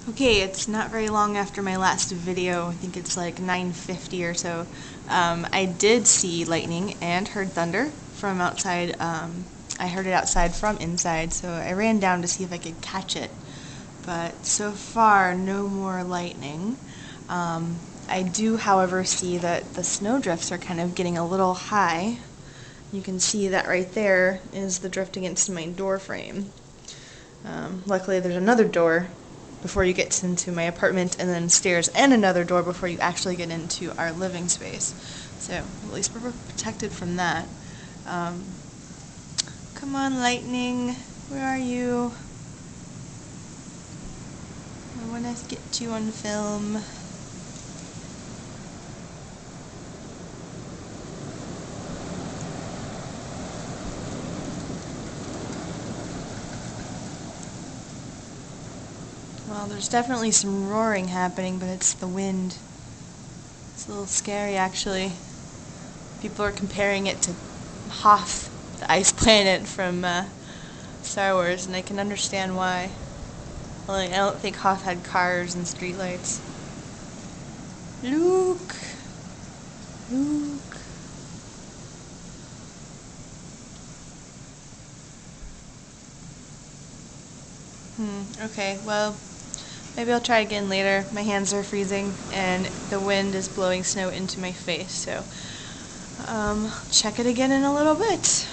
Okay, it's not very long after my last video. I think it's like 9:50 or so. I did see lightning and heard thunder from outside. I heard it outside from inside, so I ran down to see if I could catch it. But so far, no more lightning. I do, however, see that the snowdrifts are kind of getting a little high. You can see that right there is the drift against my door frame. Luckily, there's another door before you get into my apartment, and then stairs and another door before you actually get into our living space. So at least we're protected from that. Come on, lightning. Where are you? I want to get you on film. Well, there's definitely some roaring happening, but it's the wind. It's a little scary, actually. People are comparing it to Hoth, the ice planet from Star Wars, and I can understand why. Well, I don't think Hoth had cars and streetlights. Luke! Luke! Okay, well, maybe I'll try again later. My hands are freezing, and the wind is blowing snow into my face, so check it again in a little bit.